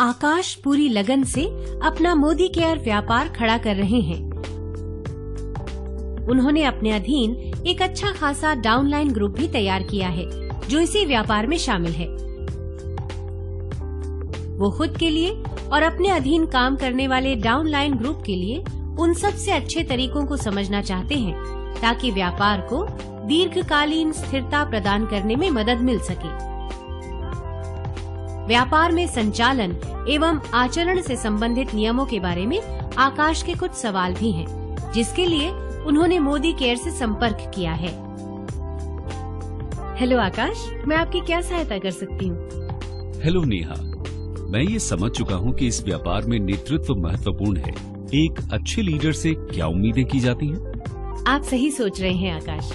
आकाश पूरी लगन से अपना मोदी केयर व्यापार खड़ा कर रहे हैं। उन्होंने अपने अधीन एक अच्छा खासा डाउनलाइन ग्रुप भी तैयार किया है जो इसी व्यापार में शामिल है। वो खुद के लिए और अपने अधीन काम करने वाले डाउनलाइन ग्रुप के लिए उन सबसे अच्छे तरीकों को समझना चाहते हैं ताकि व्यापार को दीर्घकालीन स्थिरता प्रदान करने में मदद मिल सके। व्यापार में संचालन एवं आचरण से संबंधित नियमों के बारे में आकाश के कुछ सवाल भी हैं, जिसके लिए उन्होंने मोदी केयर से संपर्क किया है। हेलो आकाश, मैं आपकी क्या सहायता कर सकती हूँ? हेलो नेहा, मैं ये समझ चुका हूँ कि इस व्यापार में नेतृत्व महत्वपूर्ण है। एक अच्छे लीडर से क्या उम्मीदें की जाती हैं? आप सही सोच रहे हैं आकाश।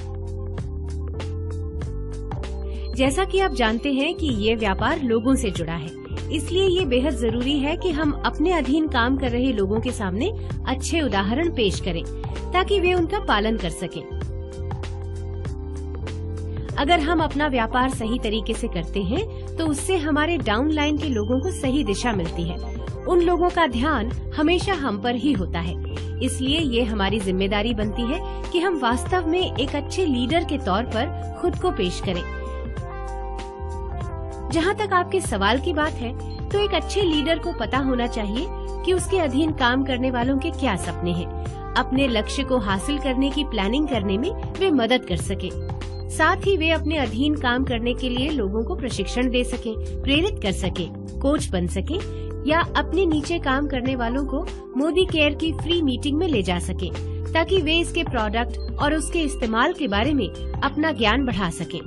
जैसा कि आप जानते हैं कि ये व्यापार लोगों से जुड़ा है, इसलिए ये बेहद जरूरी है कि हम अपने अधीन काम कर रहे लोगों के सामने अच्छे उदाहरण पेश करें ताकि वे उनका पालन कर सकें। अगर हम अपना व्यापार सही तरीके से करते हैं तो उससे हमारे डाउनलाइन के लोगों को सही दिशा मिलती है। उन लोगों का ध्यान हमेशा हम पर ही होता है, इसलिए ये हमारी जिम्मेदारी बनती है कि हम वास्तव में एक अच्छे लीडर के तौर पर खुद को पेश करें। जहाँ तक आपके सवाल की बात है, तो एक अच्छे लीडर को पता होना चाहिए कि उसके अधीन काम करने वालों के क्या सपने हैं। अपने लक्ष्य को हासिल करने की प्लानिंग करने में वे मदद कर सके। साथ ही वे अपने अधीन काम करने के लिए लोगों को प्रशिक्षण दे सके, प्रेरित कर सके, कोच बन सके या अपने नीचे काम करने वालों को मोदी केयर की फ्री मीटिंग में ले जा सके ताकि वे इसके प्रोडक्ट और उसके इस्तेमाल के बारे में अपना ज्ञान बढ़ा सकें।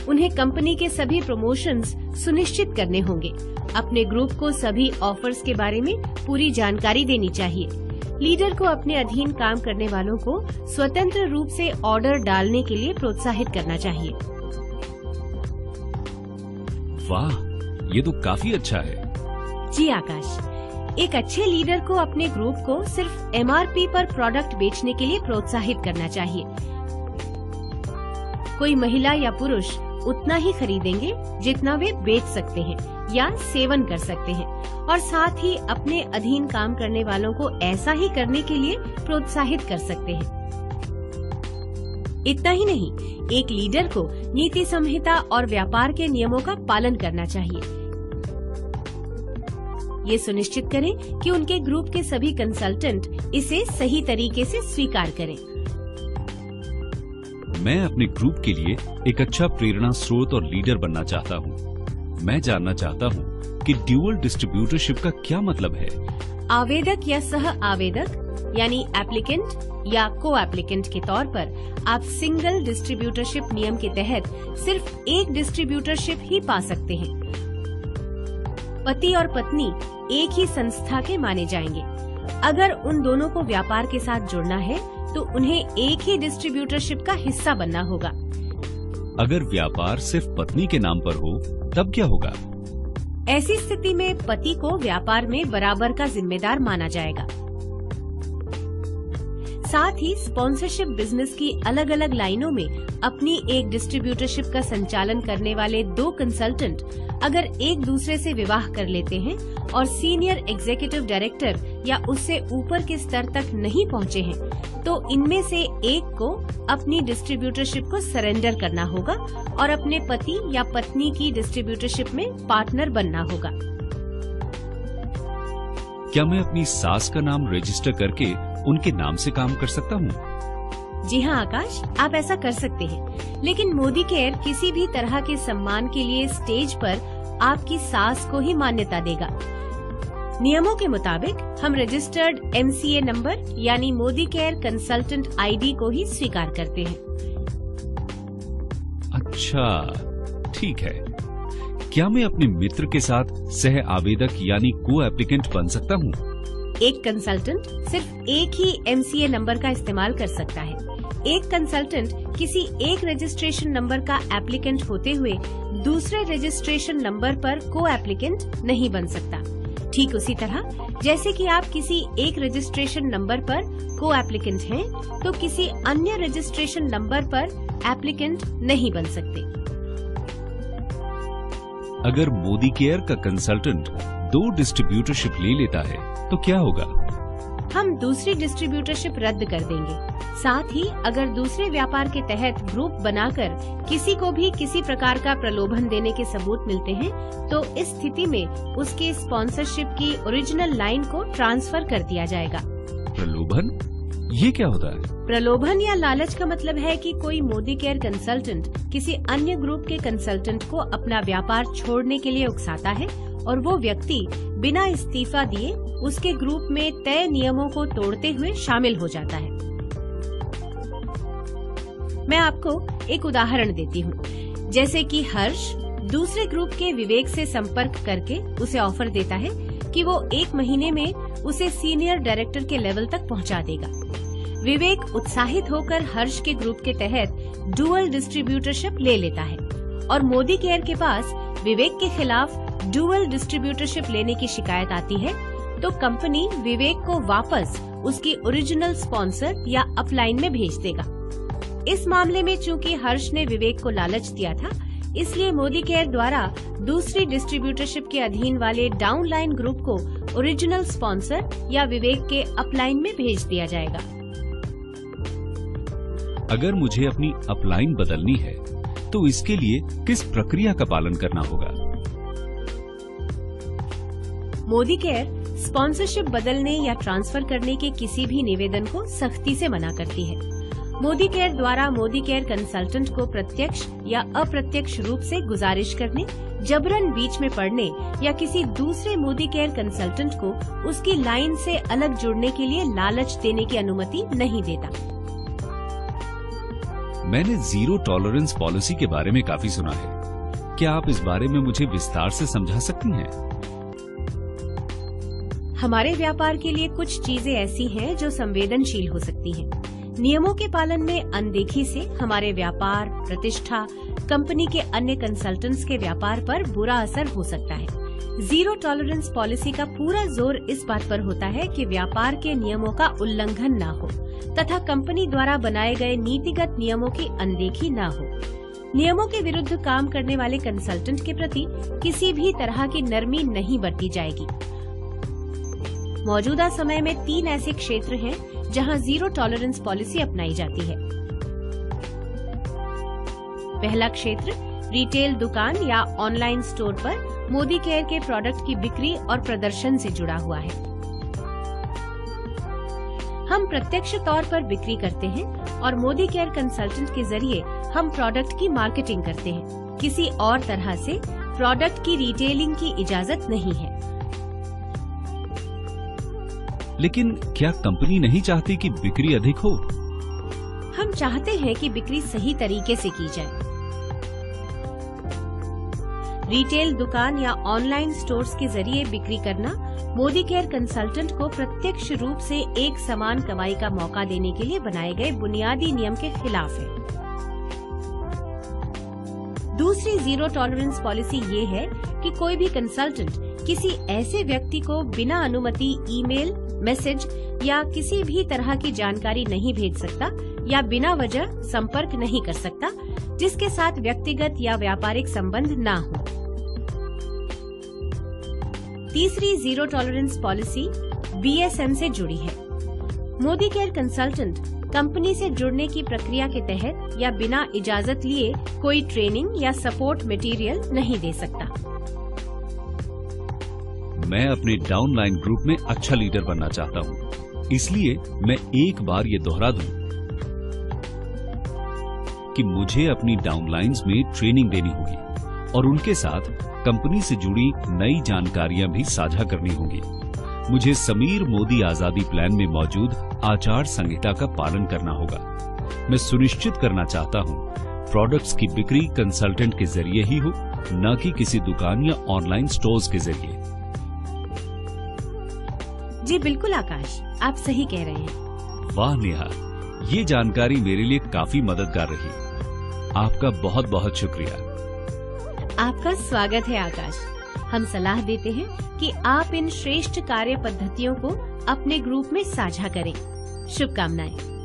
उन्हें कंपनी के सभी प्रमोशंस सुनिश्चित करने होंगे। अपने ग्रुप को सभी ऑफर्स के बारे में पूरी जानकारी देनी चाहिए। लीडर को अपने अधीन काम करने वालों को स्वतंत्र रूप से ऑर्डर डालने के लिए प्रोत्साहित करना चाहिए। वाह, ये तो काफी अच्छा है। जी आकाश, एक अच्छे लीडर को अपने ग्रुप को सिर्फ MRP पर प्रोडक्ट बेचने के लिए प्रोत्साहित करना चाहिए। कोई महिला या पुरुष उतना ही खरीदेंगे जितना वे बेच सकते हैं या सेवन कर सकते हैं, और साथ ही अपने अधीन काम करने वालों को ऐसा ही करने के लिए प्रोत्साहित कर सकते हैं। इतना ही नहीं, एक लीडर को नीति संहिता और व्यापार के नियमों का पालन करना चाहिए। ये सुनिश्चित करें कि उनके ग्रुप के सभी कंसल्टेंट इसे सही तरीके से स्वीकार करें। मैं अपने ग्रुप के लिए एक अच्छा प्रेरणा स्रोत और लीडर बनना चाहता हूँ। मैं जानना चाहता हूँ कि ड्यूअल डिस्ट्रीब्यूटरशिप का क्या मतलब है। आवेदक या सह आवेदक यानी एप्लीकेंट या को एप्लीकेंट के तौर पर आप सिंगल डिस्ट्रीब्यूटरशिप नियम के तहत सिर्फ एक डिस्ट्रीब्यूटरशिप ही पा सकते हैं। पति और पत्नी एक ही संस्था के माने जाएंगे। अगर उन दोनों को व्यापार के साथ जुड़ना है तो उन्हें एक ही डिस्ट्रीब्यूटरशिप का हिस्सा बनना होगा। अगर व्यापार सिर्फ पत्नी के नाम पर हो तब क्या होगा? ऐसी स्थिति में पति को व्यापार में बराबर का जिम्मेदार माना जाएगा। साथ ही स्पॉन्सरशिप बिजनेस की अलग अलग लाइनों में अपनी एक डिस्ट्रीब्यूटरशिप का संचालन करने वाले दो कंसल्टेंट अगर एक दूसरे से विवाह कर लेते हैं और सीनियर एग्जीक्यूटिव डायरेक्टर या उससे ऊपर के स्तर तक नहीं पहुंचे हैं, तो इनमें से एक को अपनी डिस्ट्रीब्यूटरशिप को सरेंडर करना होगा और अपने पति या पत्नी की डिस्ट्रीब्यूटरशिप में पार्टनर बनना होगा। क्या मैं अपनी सास का नाम रजिस्टर करके उनके नाम से काम कर सकता हूँ? जी हाँ आकाश, आप ऐसा कर सकते हैं, लेकिन मोदी केयर किसी भी तरह के सम्मान के लिए स्टेज पर आपकी सास को ही मान्यता देगा। नियमों के मुताबिक हम रजिस्टर्ड MCA नंबर यानी मोदी केयर कंसल्टेंट ID को ही स्वीकार करते हैं। अच्छा, ठीक है। क्या मैं अपने मित्र के साथ सह आवेदक यानी को एप्लीकेंट बन सकता हूँ? एक कंसल्टेंट सिर्फ एक ही MCA नंबर का इस्तेमाल कर सकता है। एक कंसल्टेंट किसी एक रजिस्ट्रेशन नंबर का एप्लीकेंट होते हुए दूसरे रजिस्ट्रेशन नंबर पर को एप्लीकेंट नहीं बन सकता। ठीक उसी तरह जैसे कि आप किसी एक रजिस्ट्रेशन नंबर पर को एप्लीकेंट हैं, तो किसी अन्य रजिस्ट्रेशन नंबर पर एप्लीकेंट नहीं बन सकते। अगर मोदी केयर का कंसल्टेंट 2 डिस्ट्रीब्यूटरशिप ले लेता है तो क्या होगा? हम दूसरी डिस्ट्रीब्यूटरशिप रद्द कर देंगे। साथ ही अगर दूसरे व्यापार के तहत ग्रुप बनाकर किसी को भी किसी प्रकार का प्रलोभन देने के सबूत मिलते हैं तो इस स्थिति में उसकी स्पॉन्सरशिप की ओरिजिनल लाइन को ट्रांसफर कर दिया जाएगा। प्रलोभन? ये क्या होता है? प्रलोभन या लालच का मतलब है कि कोई मोदी केयर कंसल्टेंट किसी अन्य ग्रुप के कंसल्टेंट को अपना व्यापार छोड़ने के लिए उकसाता है और वो व्यक्ति बिना इस्तीफा दिए उसके ग्रुप में तय नियमों को तोड़ते हुए शामिल हो जाता है। मैं आपको एक उदाहरण देती हूँ। जैसे कि हर्ष दूसरे ग्रुप के विवेक से संपर्क करके उसे ऑफर देता है कि वो 1 महीने में उसे सीनियर डायरेक्टर के लेवल तक पहुँचा देगा। विवेक उत्साहित होकर हर्ष के ग्रुप के तहत डुअल डिस्ट्रीब्यूटरशिप ले लेता है और मोदी केयर के पास विवेक के खिलाफ डुअल डिस्ट्रीब्यूटरशिप लेने की शिकायत आती है तो कंपनी विवेक को वापस उसकी ओरिजिनल स्पॉन्सर या अपलाइन में भेज देगा। इस मामले में चूंकि हर्ष ने विवेक को लालच दिया था, इसलिए मोदी केयर द्वारा दूसरी डिस्ट्रीब्यूटरशिप के अधीन वाले डाउनलाइन ग्रुप को ओरिजिनल स्पॉन्सर या विवेक के अपलाइन में भेज दिया जाएगा। अगर मुझे अपनी अपलाइन बदलनी है तो इसके लिए किस प्रक्रिया का पालन करना होगा? मोदी केयर स्पॉन्सरशिप बदलने या ट्रांसफर करने के किसी भी निवेदन को सख्ती से मना करती है। मोदी केयर द्वारा मोदी केयर कंसल्टेंट को प्रत्यक्ष या अप्रत्यक्ष रूप से गुजारिश करने, जबरन बीच में पड़ने या किसी दूसरे मोदी केयर कंसल्टेंट को उसकी लाइन से अलग जुड़ने के लिए लालच देने की अनुमति नहीं देता। मैंने जीरो टॉलरेंस पॉलिसी के बारे में काफी सुना है। क्या आप इस बारे में मुझे विस्तार से समझा सकती हैं? हमारे व्यापार के लिए कुछ चीजें ऐसी हैं जो संवेदनशील हो सकती हैं। नियमों के पालन में अनदेखी से हमारे व्यापार, प्रतिष्ठा, कंपनी के अन्य कंसल्टेंट्स के व्यापार पर बुरा असर हो सकता है। जीरो टॉलरेंस पॉलिसी का पूरा जोर इस बात पर होता है कि व्यापार के नियमों का उल्लंघन न हो तथा कंपनी द्वारा बनाए गए नीतिगत नियमों की अनदेखी न हो। नियमों के विरुद्ध काम करने वाले कंसल्टेंट के प्रति किसी भी तरह की नरमी नहीं बरती जाएगी। मौजूदा समय में 3 ऐसे क्षेत्र हैं जहां जीरो टॉलरेंस पॉलिसी अपनाई जाती है। पहला क्षेत्र रिटेल दुकान या ऑनलाइन स्टोर पर मोदी केयर के प्रोडक्ट की बिक्री और प्रदर्शन से जुड़ा हुआ है। हम प्रत्यक्ष तौर पर बिक्री करते हैं और मोदी केयर कंसल्टेंट के जरिए हम प्रोडक्ट की मार्केटिंग करते हैं। किसी और तरह से प्रोडक्ट की रिटेलिंग की इजाजत नहीं है। लेकिन क्या कंपनी नहीं चाहती कि बिक्री अधिक हो? हम चाहते हैं कि बिक्री सही तरीके से की जाए। रिटेल दुकान या ऑनलाइन स्टोर्स के जरिए बिक्री करना मोदी केयर कंसल्टेंट को प्रत्यक्ष रूप से एक समान कमाई का मौका देने के लिए बनाए गए बुनियादी नियम के खिलाफ है। दूसरी जीरो टॉलरेंस पॉलिसी ये है कि कोई भी कंसल्टेंट किसी ऐसे व्यक्ति को बिना अनुमति ईमेल, मैसेज या किसी भी तरह की जानकारी नहीं भेज सकता या बिना वजह संपर्क नहीं कर सकता जिसके साथ व्यक्तिगत या व्यापारिक संबंध न हो। तीसरी जीरो टॉलरेंस पॉलिसी BSN से जुड़ी है। मोदी केयर कंसल्टेंट कंपनी से जुड़ने की प्रक्रिया के तहत या बिना इजाजत लिए कोई ट्रेनिंग या सपोर्ट मटेरियल नहीं दे सकता। मैं अपने डाउनलाइन ग्रुप में अच्छा लीडर बनना चाहता हूं, इसलिए मैं एक बार ये दोहरा दूं कि मुझे अपनी डाउनलाइंस में ट्रेनिंग देनी होगी और उनके साथ कंपनी से जुड़ी नई जानकारियां भी साझा करनी होंगी। मुझे समीर मोदी आजादी प्लान में मौजूद आचार संहिता का पालन करना होगा। मैं सुनिश्चित करना चाहता हूं प्रोडक्ट्स की बिक्री कंसल्टेंट के जरिए ही हो, न कि किसी दुकान या ऑनलाइन स्टोर्स के जरिए। जी बिल्कुल आकाश, आप सही कह रहे हैं। वाह नेहा, ये जानकारी मेरे लिए काफी मददगार रही। आपका बहुत बहुत शुक्रिया। आपका स्वागत है आकाश। हम सलाह देते हैं कि आप इन श्रेष्ठ कार्य पद्धतियों को अपने ग्रुप में साझा करें। शुभकामनाएं।